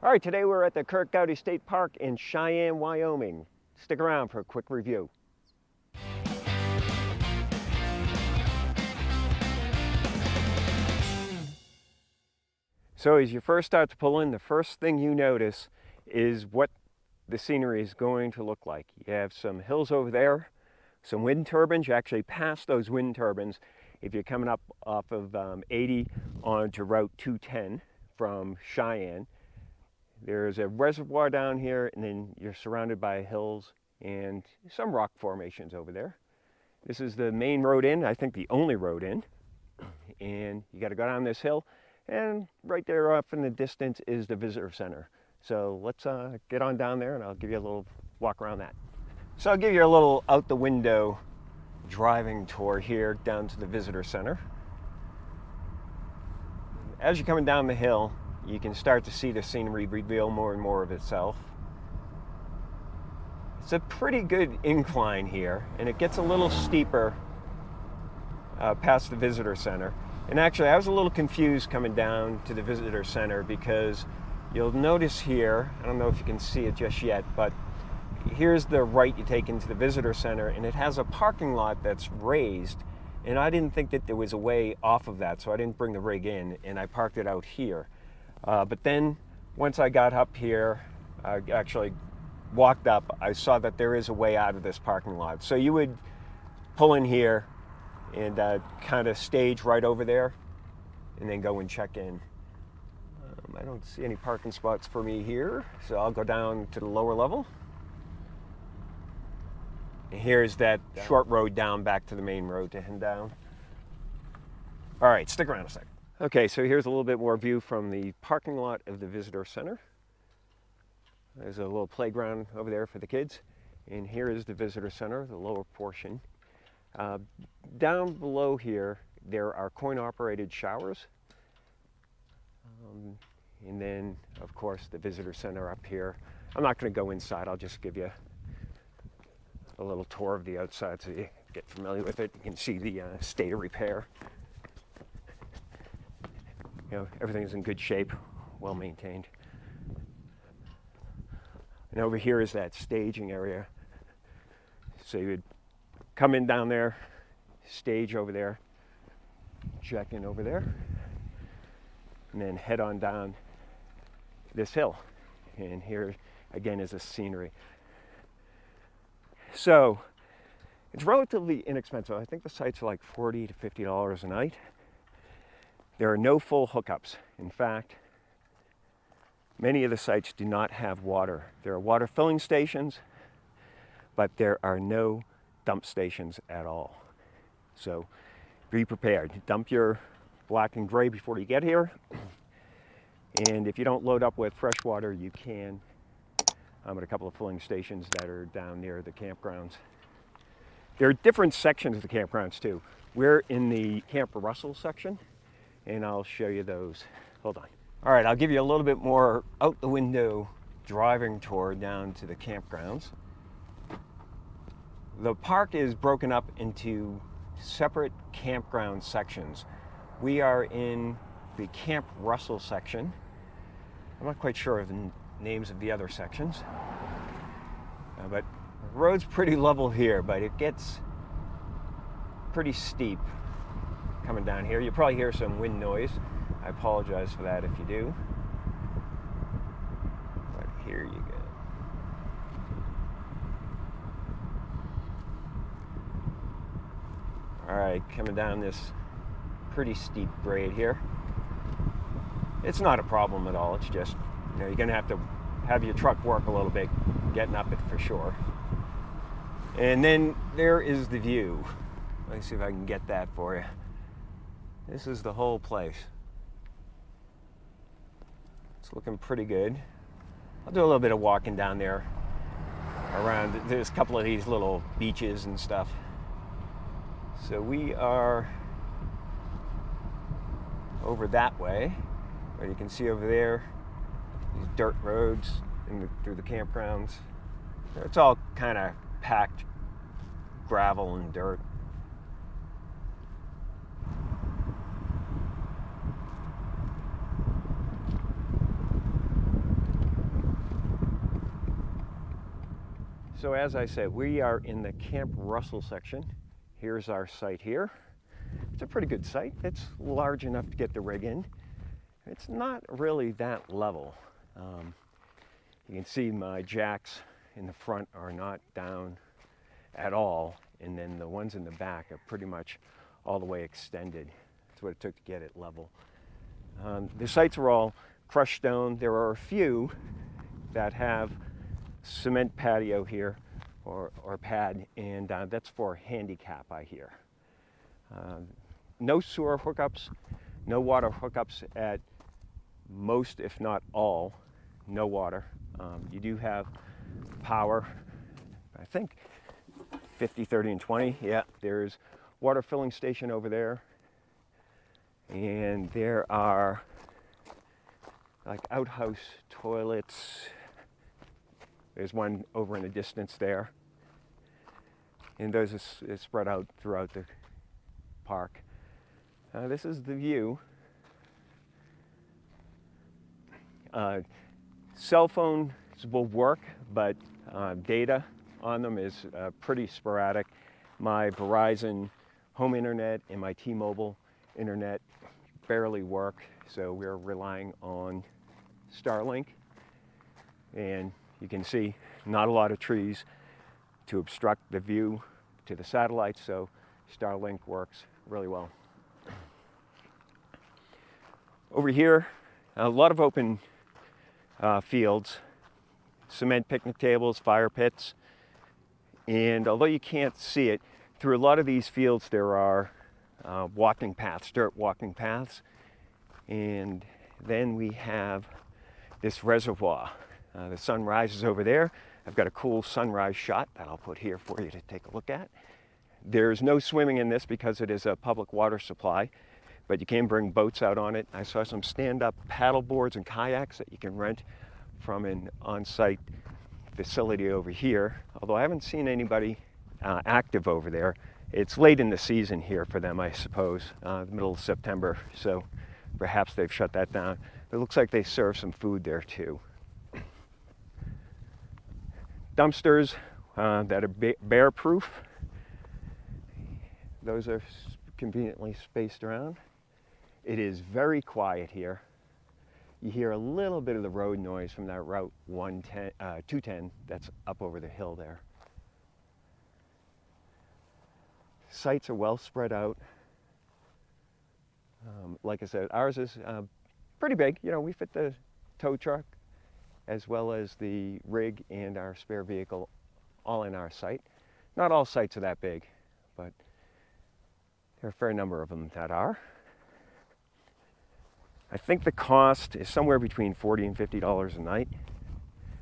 All right, today we're at the Curt Gowdy State Park in Cheyenne, Wyoming. Stick around for a quick review. So as you first start to pull in, the first thing you notice is what the scenery is going to look like. You have some hills over there, some wind turbines. You actually pass those wind turbines if you're coming up off of 80 onto Route 210 from Cheyenne. There's a reservoir down here, and then you're surrounded by hills and some rock formations over there. This is the main road in, I think the only road in. And you got to go down this hill, and right there off in the distance is the visitor center. So let's get on down there, and I'll give you a little walk around that. So I'll give you a little out the window driving tour here down to the visitor center. As you're coming down the hill, you can start to see the scenery reveal more and more of itself. It's a pretty good incline here, and it gets a little steeper past the visitor center. And actually, I was a little confused coming down to the visitor center because you'll notice here, I don't know if you can see it just yet, but here's the right you take into the visitor center, and it has a parking lot that's raised, and I didn't think that there was a way off of that, so I didn't bring the rig in, and I parked it out here. But then once I got up here, I actually walked up, I saw that there is a way out of this parking lot. So you would pull in here and kind of stage right over there and then go and check in. I don't see any parking spots for me here, so I'll go down to the lower level. And here's that short road down back to the main road to head down. All right, stick around a second. Okay, so here's a little bit more view from the parking lot of the visitor center. There's a little playground over there for the kids. And here is the visitor center, the lower portion. Down below here, there are coin-operated showers. And then, of course, the visitor center up here. I'm not going to go inside. I'll just give you a little tour of the outside so you get familiar with it. You can see the state of repair. You know, everything's in good shape, well maintained. And over here is that staging area. So you would come in down there, stage over there, check in over there, and then head on down this hill. And here again is the scenery. So it's relatively inexpensive. I think the sites are like $40 to $50 a night. There are no full hookups. In fact, many of the sites do not have water. There are water filling stations, but there are no dump stations at all. So be prepared. Dump your black and gray before you get here. And if you don't load up with fresh water, you can at a couple of filling stations that are down near the campgrounds. There are different sections of the campgrounds too. We're in the Camp Russell section, and I'll show you those. Hold on. All right, I'll give you a little bit more out the window driving tour down to the campgrounds. The park is broken up into separate campground sections. We are in the Camp Russell section. I'm not quite sure of the names of the other sections, but the road's pretty level here, but it gets pretty steep coming down here. You probably hear some wind noise. I apologize for that if you do. But here you go. All right, coming down this pretty steep grade here. It's not a problem at all. It's just, you know, you're gonna have to have your truck work a little bit getting up it for sure. And then there is the view. Let me see if I can get that for you. This is the whole place. It's looking pretty good. I'll do a little bit of walking down there around. There's a couple of these little beaches and stuff. So we are over that way. But you can see over there, these dirt roads through the campgrounds. It's all kind of packed gravel and dirt. So as I said, we are in the Camp Russell section. Here's our site here. It's a pretty good site. It's large enough to get the rig in. It's not really that level. You can see my jacks in the front are not down at all, and then the ones in the back are pretty much all the way extended. That's what it took to get it level. The sites are all crushed stone. There are a few that have cement patio here or pad, and that's for handicap, I hear. No sewer hookups, no water hookups at most, if not all. No water. You do have power, I think 50, 30, and 20. Yeah, there's water filling station over there. And there are like outhouse toilets. There's one over in the distance there. And those are spread out throughout the park. This is the view. Cell phones will work, but data on them is pretty sporadic. My Verizon home internet and my T-Mobile internet barely work, so we're relying on Starlink. And you can see not a lot of trees to obstruct the view to the satellites, so Starlink works really well. Over here, a lot of open fields, cement picnic tables, fire pits, and although you can't see it, through a lot of these fields there are walking paths, dirt walking paths, and then we have this reservoir. The sun rises over there. I've got a cool sunrise shot that I'll put here for you to take a look at. There's no swimming in this because it is a public water supply, but you can bring boats out on it. I saw some stand-up paddle boards and kayaks that you can rent from an on-site facility over here, although I haven't seen anybody active over there. It's late in the season here for them, I suppose, the middle of September, so perhaps they've shut that down. But it looks like they serve some food there too. Dumpsters that are bear-proof. Those are conveniently spaced around. It is very quiet here. You hear a little bit of the road noise from that Route 210 that's up over the hill there. Sites are well spread out. Like I said, ours is pretty big. You know, we fit the tow truck as well as the rig and our spare vehicle all in our site. Not all sites are that big, but there are a fair number of them that are. I think the cost is somewhere between $40 and $50 a night,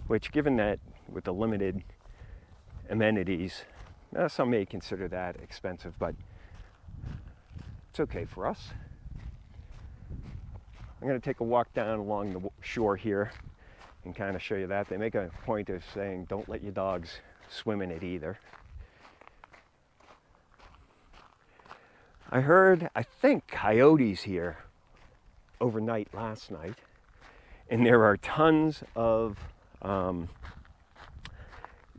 which, given that with the limited amenities, some may consider that expensive, but it's okay for us. I'm going to take a walk down along the shore here and kind of show you that. They make a point of saying don't let your dogs swim in it either. I heard, I think, coyotes here overnight last night, and there are tons of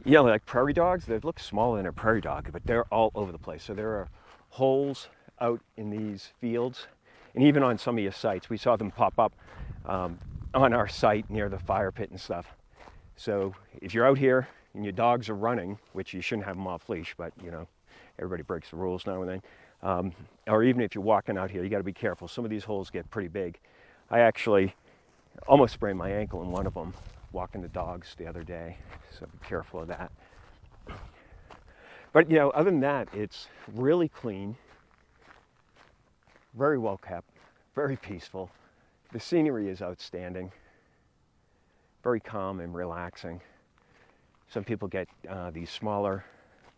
like prairie dogs that look smaller than a prairie dog, but they're all over the place. So there are holes out in these fields, and even on some of your sites, we saw them pop up on our site near the fire pit and stuff. So if you're out here and your dogs are running, which you shouldn't have them off leash, but you know, everybody breaks the rules now and then, or even if you're walking out here, you got to be careful. Some of these holes get pretty big. I actually almost sprained my ankle in one of them walking the dogs the other day, so be careful of that. But you know, other than that, it's really clean, very well kept, very peaceful. The scenery is outstanding, very calm and relaxing. Some people get these smaller,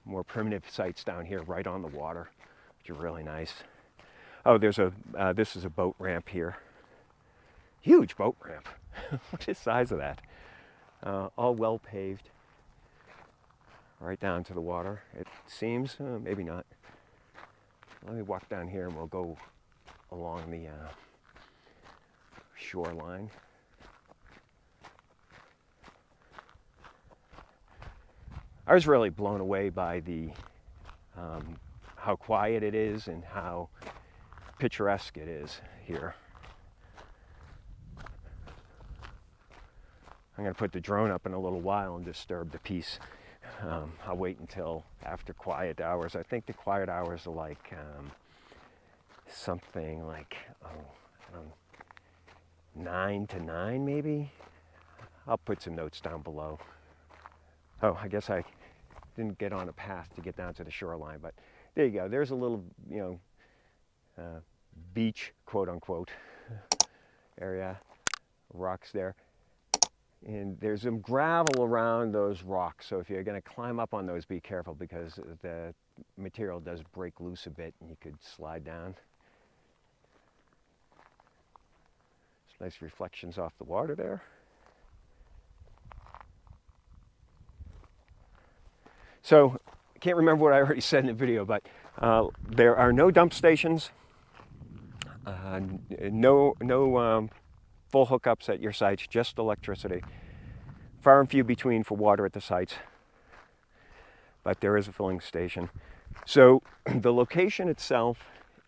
more primitive sites down here right on the water, which are really nice. Oh, there's this is a boat ramp here. Huge boat ramp. What's the size of that? All well paved, right down to the water. It seems, maybe not. Let me walk down here and we'll go along the shoreline. I was really blown away by the how quiet it is and how picturesque it is here. I'm going to put the drone up in a little while and disturb the peace. I'll wait until after quiet hours. I think the quiet hours are like something like 9 to 9 maybe. I'll put some notes down below. Oh, I guess I didn't get on a path to get down to the shoreline, but there you go. There's a little, beach, quote unquote, area, rocks there. And there's some gravel around those rocks. So if you're going to climb up on those, be careful because the material does break loose a bit and you could slide down. Some nice reflections off the water there. So I can't remember what I already said in the video, but there are no dump stations, no full hookups at your sites, just electricity. Far and few between for water at the sites, but there is a filling station. So the location itself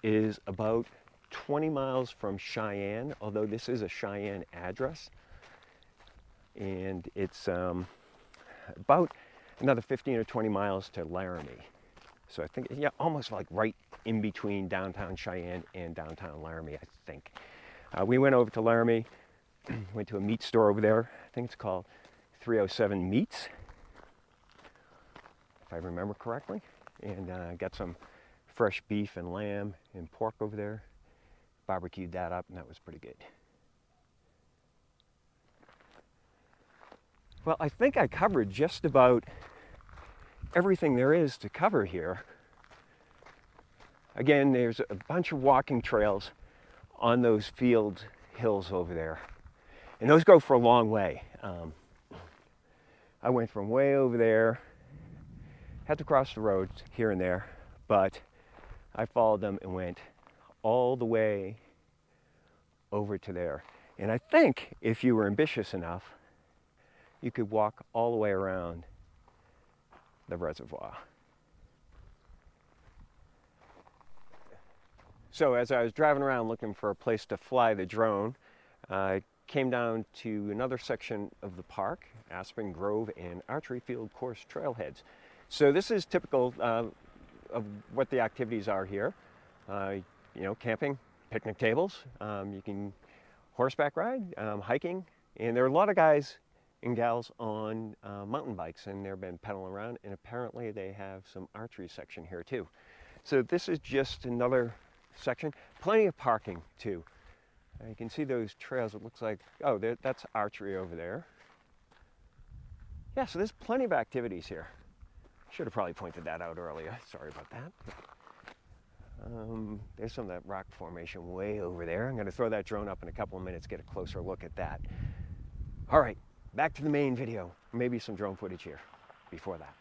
is about 20 miles from Cheyenne, although this is a Cheyenne address, and it's about another 15 or 20 miles to Laramie. So I think, yeah, almost like right in between downtown Cheyenne and downtown Laramie, I think. We went over to Laramie, went to a meat store over there. I think it's called 307 Meats, if I remember correctly. And got some fresh beef and lamb and pork over there. Barbecued that up, and that was pretty good. Well, I think I covered just about everything there is to cover here. Again, there's a bunch of walking trails on those field hills over there. And those go for a long way. I went from way over there, had to cross the road here and there, but I followed them and went all the way over to there. And I think if you were ambitious enough, you could walk all the way around the reservoir. So as I was driving around looking for a place to fly the drone, I came down to another section of the park, Aspen Grove and Archery Field Course trailheads. So this is typical of what the activities are here. Camping, picnic tables, you can horseback ride, hiking, and there are a lot of guys and gals on mountain bikes, and they've been pedaling around, and apparently they have some archery section here too. So this is just another section. Plenty of parking too. You can see those trails. It looks like, oh, that's archery over there. Yeah, so there's plenty of activities here. Should have probably pointed that out earlier. Sorry about that. There's some of that rock formation way over there. I'm going to throw that drone up in a couple of minutes, get a closer look at that. All right, back to the main video. Maybe some drone footage here before that.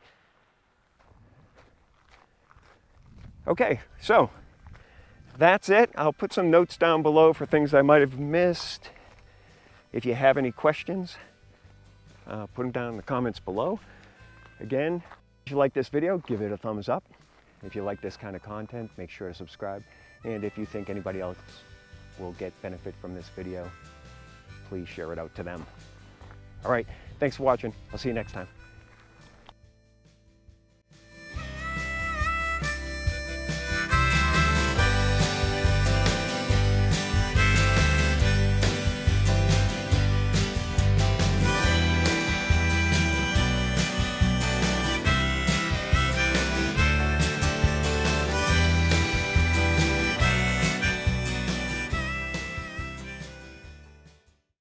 Okay, so that's it. I'll put some notes down below for things I might have missed. If you have any questions, put them down in the comments below. Again, if you like this video, give it a thumbs up. If you like this kind of content, make sure to subscribe. And if you think anybody else will get benefit from this video, please share it out to them. All right, thanks for watching. I'll see you next time.